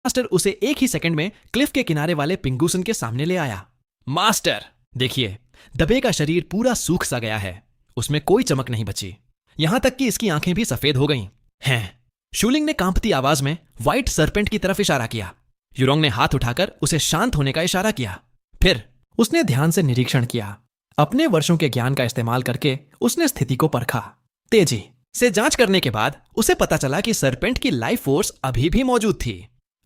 Master उसे एक ही second में क्लिफ के किनारे वाले पिंगूसन के सामने ले आया। मास्टर देखिए, दबे का शरीर पूरा सूख सा गया है, उसमें कोई चमक नहीं बची, यहां तक कि इसकी आंखें भी सफेद हो गईं हैं। शूलिंग ने कांपती आवाज में व्हाइट सरपेंट की तरफ इशारा किया। यूरोंग ने हाथ उठाकर उसे शांत होने का इशारा किया। फिर उसने ध्यान से निरीक्षण किया। अपने वर्षों के ज्ञान का इस्तेमाल करके उसने स्थिति को परखा। तेजी से जांच करने के बाद उसे पता चला कि सरपेंट की लाइफ फोर्स अभी भी मौजूद थी।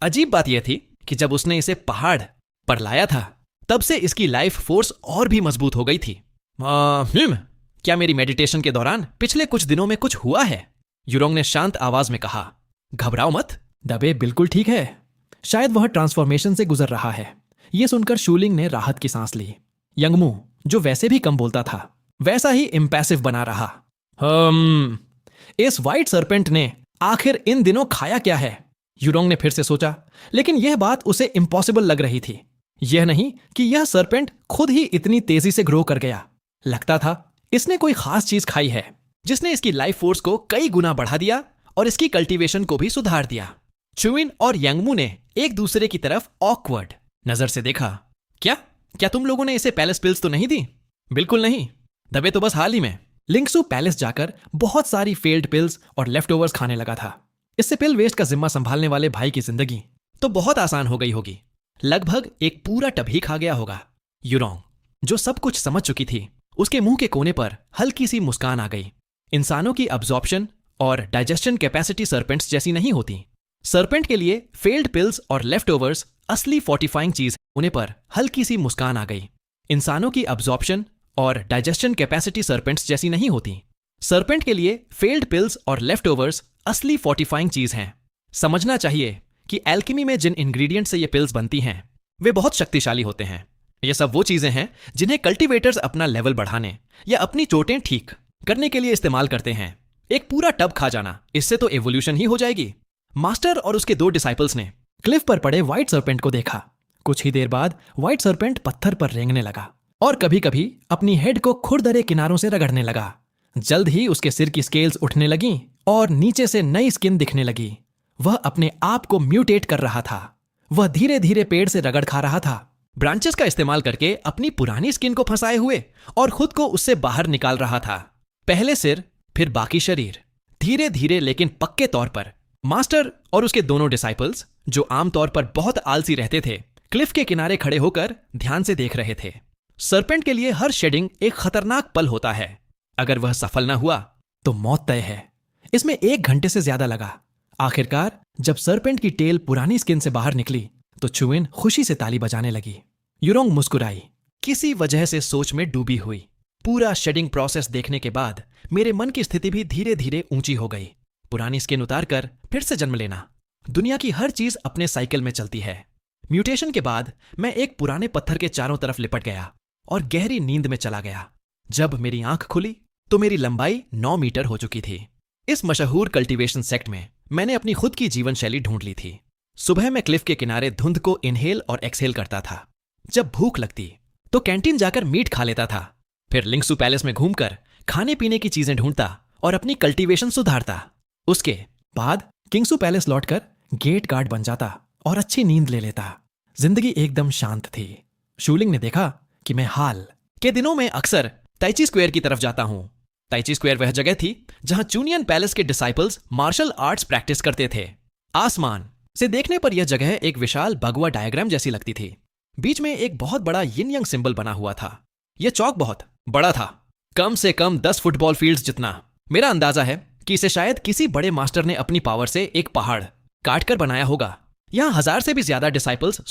अजीब बात यह थी कि जब उसने इसे पहाड़ पर लाया था तब से इसकी लाइफ फोर्स और भी मजबूत हो गई थी। क्या मेरी मेडिटेशन के दौरान पिछले कुछ दिनों में कुछ हुआ है? यूरोंग ने शांत आवाज में कहा। घबराओ मत, दबे बिल्कुल ठीक है, शायद वह ट्रांसफॉर्मेशन से गुजर रहा है। यह सुनकर शूलिंग ने राहत की सांस ली। यंगमू, जो वैसे भी कम बोलता था, वैसा ही इम्पैसिव बना रहा। इस व्हाइट सरपेंट ने आखिर इन दिनों खाया क्या है? यूरोंग ने फिर से सोचा, लेकिन यह बात उसे इम्पॉसिबल लग रही थी। यह नहीं कि यह सरपेंट खुद ही इतनी तेजी से ग्रो कर गया। लगता था इसने कोई खास चीज खाई है जिसने इसकी लाइफ फोर्स को कई गुना बढ़ा दिया और इसकी कल्टीवेशन को भी सुधार दिया। चुविन और यंगमू ने एक दूसरे की तरफ ऑकवर्ड नजर से देखा। क्या तुम लोगों ने इसे पैलेस पिल्स तो नहीं दी? बिल्कुल नहीं, दबे तो बस हाल ही में लिंक्सू पैलेस जाकर बहुत सारी फेल्ड पिल्स और लेफ्ट ओवर्स खाने लगा था। इससे पिल वेस्ट का जिम्मा संभालने वाले भाई की जिंदगी तो बहुत आसान हो गई होगी। लगभग एक पूरा टब ही खा गया होगा। यूरोंग, जो सब कुछ समझ चुकी थी, उसके मुंह के कोने पर हल्की सी मुस्कान आ गई। इंसानों की अब्जॉर्प्शन और डाइजेशन कैपेसिटी सरपेंट्स जैसी नहीं होती। सरपेंट के लिए फेल्ड पिल्स और लेफ्ट ओवर्स असली फोर्टिफाइंग चीज होने पर हल्की सी मुस्कान आ गई। इंसानों की अब्जॉर्प्शन और डाइजेशन कैपेसिटी सरपेंट्स जैसी नहीं होती। सरपेंट के लिए फेल्ड पिल्स और लेफ्ट ओवर्स असली फोर्टिफाइंग चीज हैं। समझना चाहिए कि एल्केमी में जिन इंग्रेडिएंट से ये पिल्स बनती हैं वे बहुत शक्तिशाली होते हैं। ये सब वो चीजें हैं जिन्हें कल्टीवेटर्स अपना लेवल बढ़ाने या अपनी चोटें ठीक करने के लिए इस्तेमाल करते हैं। एक पूरा टब खा जाना, इससे तो एवोल्यूशन ही हो जाएगी। मास्टर और उसके दो डिसाइपल्स ने क्लिफ पर पड़े व्हाइट सरपेंट को देखा। कुछ ही देर बाद व्हाइट सरपेंट पत्थर पर रेंगने लगा और कभी कभी अपनी हेड को खुरदरे किनारों से रगड़ने लगा। जल्द ही उसके सिर की स्केल्स उठने लगीं और नीचे से नई स्किन दिखने लगी। वह अपने आप को म्यूटेट कर रहा था। वह धीरे धीरे पेड़ से रगड़ खा रहा था, ब्रांचेस का इस्तेमाल करके अपनी पुरानी स्किन को फंसाए हुए और खुद को उससे बाहर निकाल रहा था। पहले सिर, फिर बाकी शरीर, धीरे धीरे लेकिन पक्के तौर पर। मास्टर और उसके दोनों डिसाइपल्स, जो आमतौर पर बहुत आलसी रहते थे, क्लिफ के किनारे खड़े होकर ध्यान से देख रहे थे। सरपेंट के लिए हर शेडिंग एक खतरनाक पल होता है। अगर वह सफल न हुआ तो मौत तय है। इसमें 1 घंटे से ज्यादा लगा। आखिरकार जब सरपेंट की टेल पुरानी स्किन से बाहर निकली तो चुविन खुशी से ताली बजाने लगी। यूरोंग मुस्कुराई, किसी वजह से सोच में डूबी हुई। पूरा शेडिंग प्रोसेस देखने के बाद मेरे मन की स्थिति भी धीरे धीरे ऊंची हो गई। पुरानी स्किन उतार कर फिर से जन्म लेना। दुनिया की हर चीज अपने साइकिल में चलती है। म्यूटेशन के बाद मैं एक पुराने पत्थर के चारों तरफ लिपट गया और गहरी नींद में चला गया। जब मेरी आंख खुली तो मेरी लंबाई 9 मीटर हो चुकी थी। इस मशहूर कल्टीवेशन सेक्ट में मैंने अपनी खुद की जीवन शैली ढूंढ ली थी। सुबह मैं क्लिफ के किनारे धुंध को इनहेल और एक्सहेल करता था। जब भूख लगती तो कैंटीन जाकर मीट खा लेता था। फिर लिंक्सू पैलेस में घूमकर खाने पीने की चीजें ढूंढता और अपनी कल्टीवेशन सुधारता। उसके बाद किंग्सू पैलेस लौटकर गेट गार्ड बन जाता और अच्छी नींद ले लेता। जिंदगी एकदम शांत थी। शूलिंग ने देखा कि मैं हाल के दिनों में अक्सर ताइची स्क्वायर की तरफ जाता हूं। ताइची स्क्वायर वह जगह थी जहां चुनियन पैलेस के डिसाइपल्स मार्शल आर्ट्स प्रैक्टिस करते थे। आसमान से देखने पर यह जगह एक विशाल भगवा डायग्राम जैसी लगती थी। बीच में एक बहुत बड़ा यिन यांग सिंबल बना हुआ था। यह चौक बहुत बड़ा था, कम से कम 10 फुटबॉल फील्ड्स जितना। मेरा अंदाजा है कि इसे शायद किसी बड़े मास्टर ने अपनी पावर से एक पहाड़ काट कर बनाया होगा। यहां 1000 से भी ज्यादा डिसाइपल्स